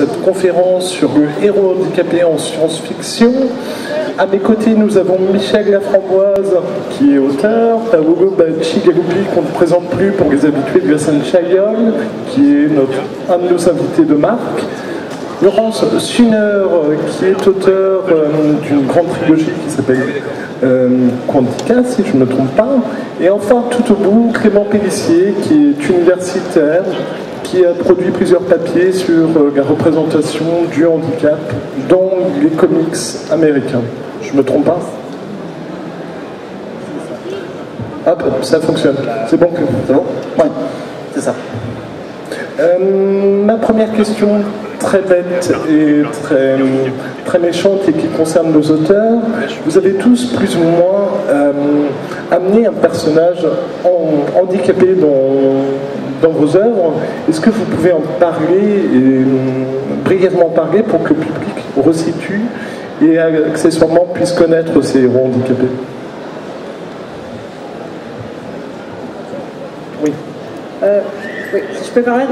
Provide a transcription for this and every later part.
cette conférence sur le héros handicapé en science-fiction. À mes côtés, nous avons Michel Laframboise, qui est auteur, Paolo Bacigalupi, qu'on ne présente plus pour les habitués de Hassan Chayol, qui est un de nos invités de marque. Laurence Suner, qui est auteur d'une grande trilogie qui s'appelle Quantica, si je ne me trompe pas. Et enfin, tout au bout, Clément Pélissier, qui est universitaire, qui a produit plusieurs papiers sur la représentation du handicap dans les comics américains. Je me trompe pas? Hop, ça fonctionne. C'est bon? C'est bon? Ouais, c'est ça. Ma première question, très bête et très méchante et qui concerne nos auteurs, vous avez tous plus ou moins amené un personnage handicapé dans vos œuvres. Est-ce que vous pouvez en parler et brièvement parler pour que le public resitue et accessoirement puisse connaître ces héros handicapés? Oui. Oui, si je peux parler.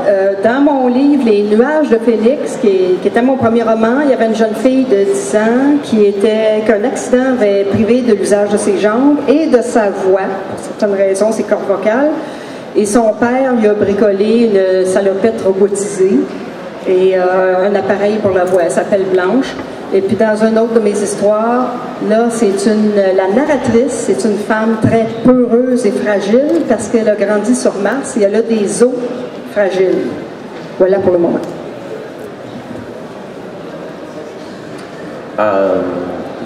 Dans mon livre, Les Nuages de Félix, qui était mon premier roman, il y avait une jeune fille de 10 ans qu'un accident avait privé de l'usage de ses jambes et de sa voix, pour certaines raisons, ses cordes vocales. Et son père lui a bricolé une salopette robotisée et un appareil pour la voix. Elle s'appelle Blanche. Et puis dans une autre de mes histoires, là, la narratrice, c'est une femme très peureuse et fragile parce qu'elle a grandi sur Mars et elle a des os fragiles. Voilà pour le moment.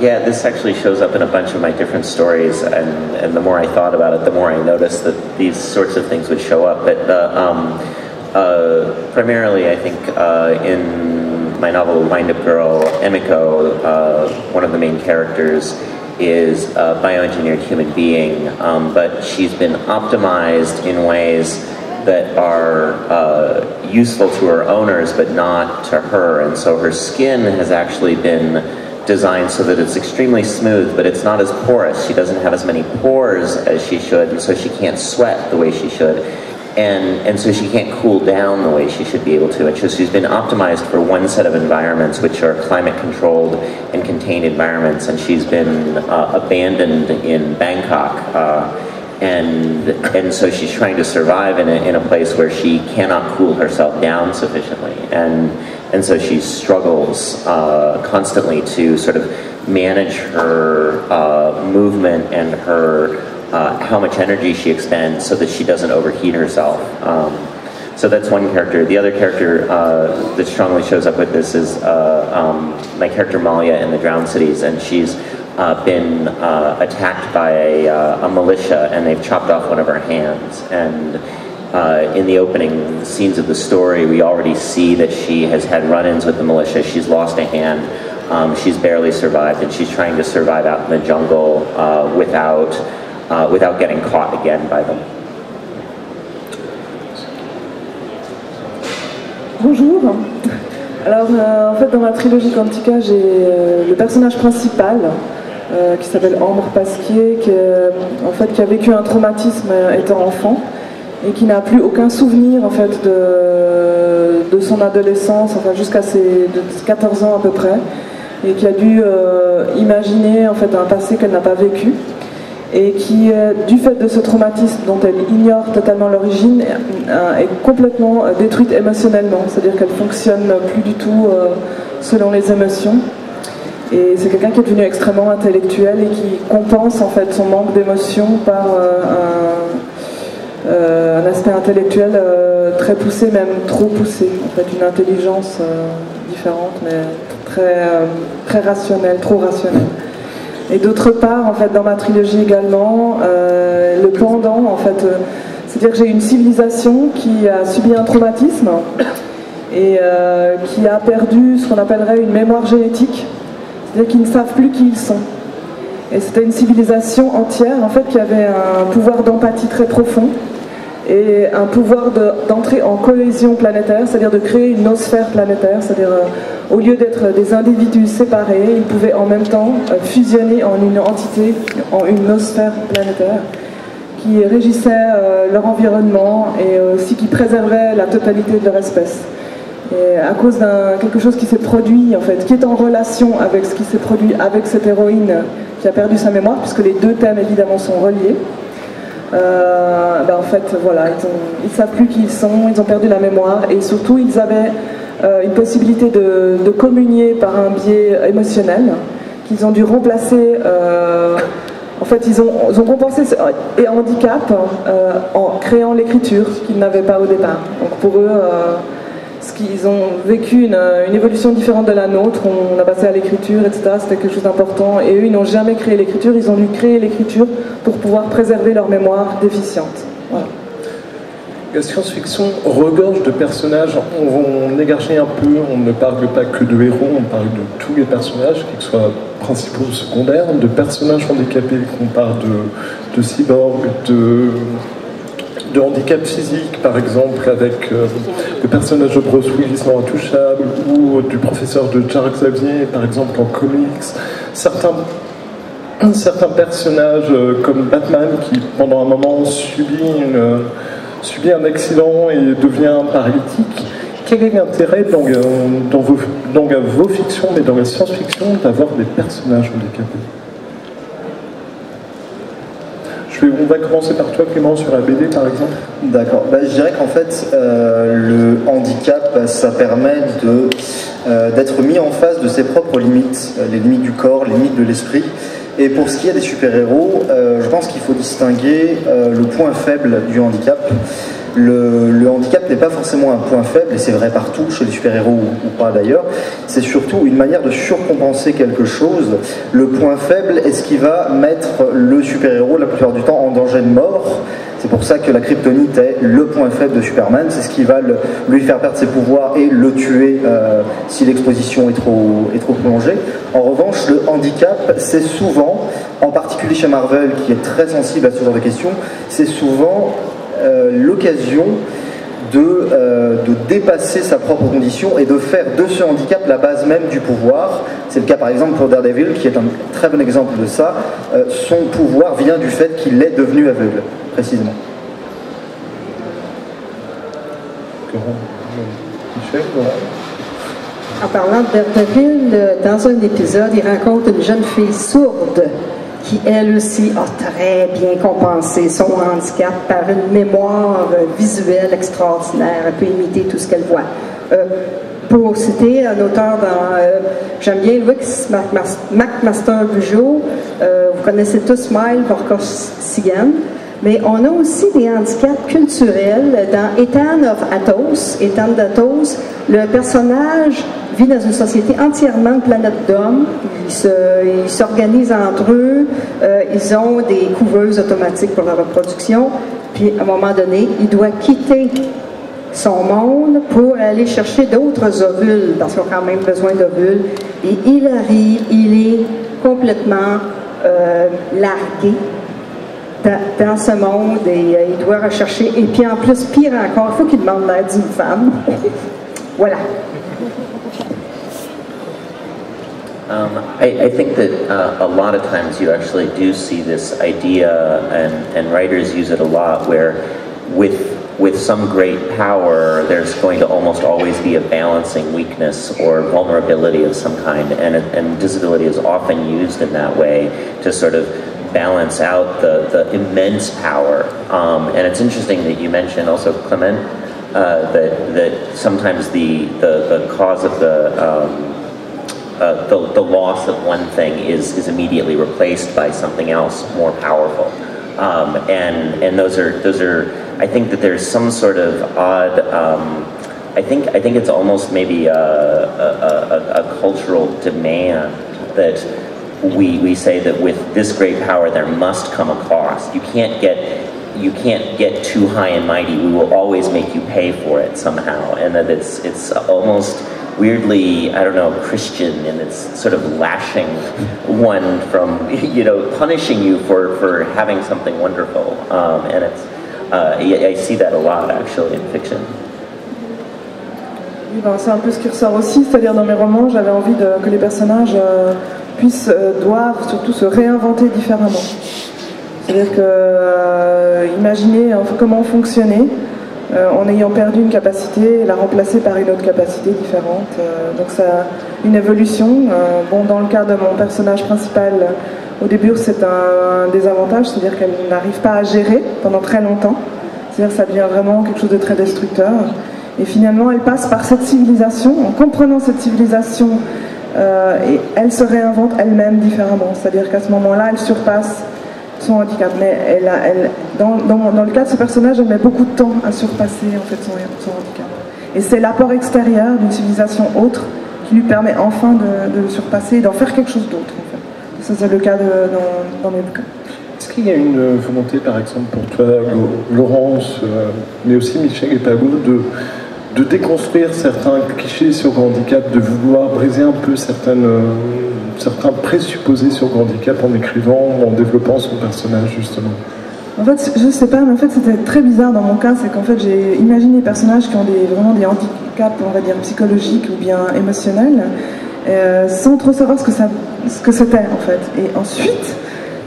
Yeah, this actually shows up in a bunch of my different stories, and the more I thought about it, the more I noticed that these sorts of things would show up. But primarily, I think in my novel Wind-Up Girl, Emiko, one of the main characters, is a bioengineered human being, but she's been optimized in ways that are useful to her owners, but not to her. And so her skin has actually been designed so that it's extremely smooth, but it's not as porous. She doesn't have as many pores as she should, and so she can't sweat the way she should. And so she can't cool down the way she should be able to. And so she's been optimized for one set of environments, which are climate-controlled and contained environments, and she's been abandoned in Bangkok. And so she's trying to survive in a place where she cannot cool herself down sufficiently. And so she struggles constantly to sort of manage her movement and her how much energy she expends so that she doesn't overheat herself. So that's one character. The other character that strongly shows up with this is my character Malia in the Drowned Cities, and she's been attacked by a militia, and they've chopped off one of her hands. And in the opening scenes of the story, we already see that she has had run-ins with the militia. She's lost a hand. She's barely survived, and she's trying to survive out in the jungle without getting caught again by them. Bonjour. Alors, en fait, dans ma trilogie Quantica, j'ai le personnage principal qui s'appelle Ambre Pasquier, qui a vécu un traumatisme étant enfant et qui n'a plus aucun souvenir en fait de son adolescence, enfin jusqu'à ses 14 ans à peu près, et qui a dû imaginer en fait un passé qu'elle n'a pas vécu, et qui, du fait de ce traumatisme dont elle ignore totalement l'origine, est complètement détruite émotionnellement, c'est-à-dire qu'elle fonctionne plus du tout selon les émotions. Et c'est quelqu'un qui est devenu extrêmement intellectuel et qui compense en fait son manque d'émotion par un aspect intellectuel très poussé, même trop poussé, en fait une intelligence différente, mais très rationnelle, trop rationnelle. Et d'autre part, en fait, dans ma trilogie également, le pendant, en fait, c'est-à-dire que j'ai une civilisation qui a subi un traumatisme et qui a perdu ce qu'on appellerait une mémoire génétique, c'est-à-dire qu'ils ne savent plus qui ils sont. Et c'était une civilisation entière, en fait, qui avait un pouvoir d'empathie très profond et un pouvoir d'entrer en cohésion planétaire, c'est-à-dire de créer une nosphère planétaire, c'est-à-dire au lieu d'être des individus séparés, ils pouvaient en même temps fusionner en une entité, en une nosphère planétaire qui régissait leur environnement et aussi qui préservait la totalité de leur espèce. Et à cause d'un quelque chose qui s'est produit, en fait, qui est en relation avec ce qui s'est produit avec cette héroïne qui a perdu sa mémoire, puisque les deux thèmes évidemment sont reliés, en fait, voilà, ils ne savent plus qui ils sont, ils ont perdu la mémoire, et surtout ils avaient une possibilité de communier par un biais émotionnel qu'ils ont dû remplacer. En fait, ils ont compensé et handicap en créant l'écriture, ce qu'ils n'avaient pas au départ. Donc pour eux, ils ont vécu une évolution différente de la nôtre. On a passé à l'écriture, etc. C'était quelque chose d'important. Et eux, ils n'ont jamais créé l'écriture. Ils ont dû créer l'écriture pour pouvoir préserver leur mémoire déficiente. Voilà. La science-fiction regorge de personnages. On élargit un peu. On ne parle pas que de héros. On parle de tous les personnages, qu'ils soient principaux ou secondaires, de personnages handicapés. On parle de cyborgs, de handicap physique, par exemple, avec le personnage de Bruce Willis dans Intouchable, ou du professeur de Charles Xavier, par exemple, en comics. Certains personnages, comme Batman, qui, pendant un moment, subit un accident et devient paralytique. Quel est l'intérêt dans vos fictions, mais dans la science-fiction, d'avoir des personnages handicapés? On va commencer par toi, Clément, sur la BD, par exemple. D'accord. Je dirais qu'en fait, le handicap, ça permet d'être mis en face de ses propres limites, les limites du corps, les limites de l'esprit. Et pour ce qui est des super-héros, je pense qu'il faut distinguer le point faible du handicap. Le handicap n'est pas forcément un point faible, et c'est vrai partout, chez les super-héros ou pas d'ailleurs. C'est surtout une manière de surcompenser quelque chose. Le point faible est ce qui va mettre le super-héros, la plupart du temps, en danger de mort. C'est pour ça que la kryptonite est le point faible de Superman. C'est ce qui va lui faire perdre ses pouvoirs et le tuer si l'exposition est trop prolongée. En revanche, le handicap, c'est souvent, en particulier chez Marvel, qui est très sensible à ce genre de questions, c'est souvent l'occasion de dépasser sa propre condition et de faire de ce handicap la base même du pouvoir. C'est le cas par exemple pour Daredevil, qui est un très bon exemple de ça. Son pouvoir vient du fait qu'il est devenu aveugle, précisément. Michel, en parlant de Daredevil, dans un épisode, il rencontre une jeune fille sourde qui, elle aussi, a très bien compensé son handicap par une mémoire visuelle extraordinaire. Elle peut imiter tout ce qu'elle voit. Pour citer un auteur j'aime bien Louis McMaster-Bugeaud, vous connaissez tous Smile, Vorkosigan, mais on a aussi des handicaps culturels dans Ethan of Athos. Ethan d'Athos, le personnage vit dans une société entièrement de planète d'hommes. Ils s'organisent entre eux, ils ont des couveuses automatiques pour la reproduction, puis à un moment donné, il doit quitter son monde pour aller chercher d'autres ovules, parce qu'ils ont quand même besoin d'ovules, et il arrive, il est complètement largué dans ce monde, et il doit rechercher, et puis en plus, pire encore, il faut qu'il demande l'aide d'une femme. Voilà. I think that a lot of times you actually do see this idea, and writers use it a lot, where with some great power, there's going to almost always be a balancing weakness or vulnerability of some kind, and disability is often used in that way to sort of balance out the immense power. And it's interesting that you mentioned also, Clement, that sometimes the cause of the loss of one thing is immediately replaced by something else more powerful, and those are. I think that there's some sort of odd. I think it's almost maybe a cultural demand that we say that with this great power there must come a cost. You can't get too high and mighty. We will always make you pay for it somehow, and that it's almost weirdly, I don't know, Christian, and it's sort of lashing one from, punishing you for having something wonderful, and it's I see that a lot actually in fiction. Oui, c'est un peu ce qui ressort aussi, c'est-à-dire dans mes romans, j'avais envie que les personnages doivent surtout se réinventer différemment. C'est-à-dire que imaginer comment fonctionner en ayant perdu une capacité et la remplacer par une autre capacité différente. Donc ça a une évolution. Bon, dans le cas de mon personnage principal, au début c'est un désavantage, c'est-à-dire qu'elle n'arrive pas à gérer pendant très longtemps. C'est-à-dire que ça devient vraiment quelque chose de très destructeur. Et finalement elle passe par cette civilisation, en comprenant cette civilisation, et elle se réinvente elle-même différemment. C'est-à-dire qu'à ce moment-là, elle surpasse son handicap. Mais dans le cas de ce personnage, elle met beaucoup de temps à surpasser en fait, son handicap. Et c'est l'apport extérieur d'une civilisation autre qui lui permet enfin de le surpasser et d'en faire quelque chose d'autre. En fait. Ça, c'est le cas dans mes bouquins. Est-ce qu'il y a une volonté, par exemple, pour toi, Laurence, mais aussi Michel et Pago, de déconstruire certains clichés sur le handicap, de vouloir briser un peu certains présupposés sur le handicap en écrivant ou en développant son personnage, justement? En fait, je sais pas, mais en fait, c'était très bizarre dans mon cas, c'est qu'en fait, j'ai imaginé des personnages qui ont vraiment des handicaps, on va dire, psychologiques ou bien émotionnels, sans trop savoir ce que c'était, en fait. Et ensuite,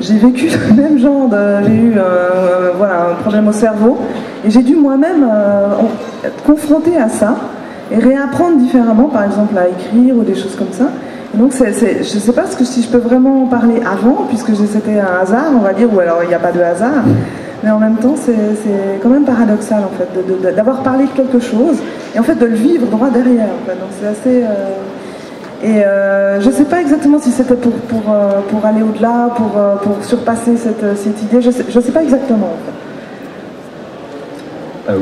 j'ai vécu le même genre j'ai eu un problème au cerveau, et j'ai dû moi-même être confrontée à ça, et réapprendre différemment, par exemple, à écrire ou des choses comme ça. Et donc, je ne sais pas si je peux vraiment en parler avant, puisque c'était un hasard, on va dire, ou alors il n'y a pas de hasard. Mais en même temps, c'est quand même paradoxal, en fait, d'avoir parlé de quelque chose, et en fait de le vivre droit derrière. En fait. Donc c'est assez... je ne sais pas exactement si c'était pour aller au-delà, pour surpasser cette idée, je sais pas exactement, en fait.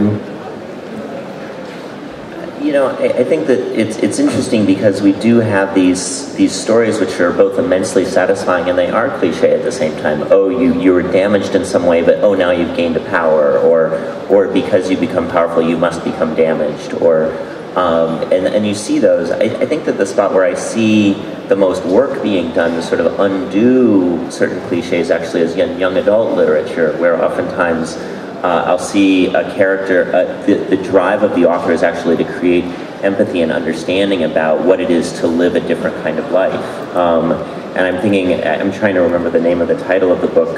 You know, I think that it's interesting because we do have these stories which are both immensely satisfying and they are cliche at the same time. Oh, you were damaged in some way, but oh, now you've gained a power, or because you become powerful, you must become damaged, or and you see those. I think that the spot where I see the most work being done to sort of undo certain cliches actually is young adult literature, where oftentimes I'll see a character, the drive of the author is actually to create empathy and understanding about what it is to live a different kind of life. And I'm trying to remember the name of the title of the book.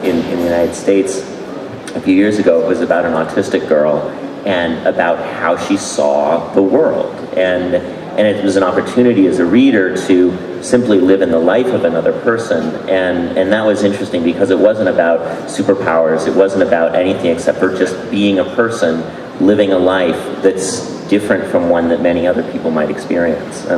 In the United States, a few years ago, it was about an autistic girl and about how she saw the world. And it was an opportunity as a reader to simply live in the life of another person, and that was interesting because it wasn't about superpowers, it wasn't about anything except for just being a person living a life that's different from one that many other people might experience.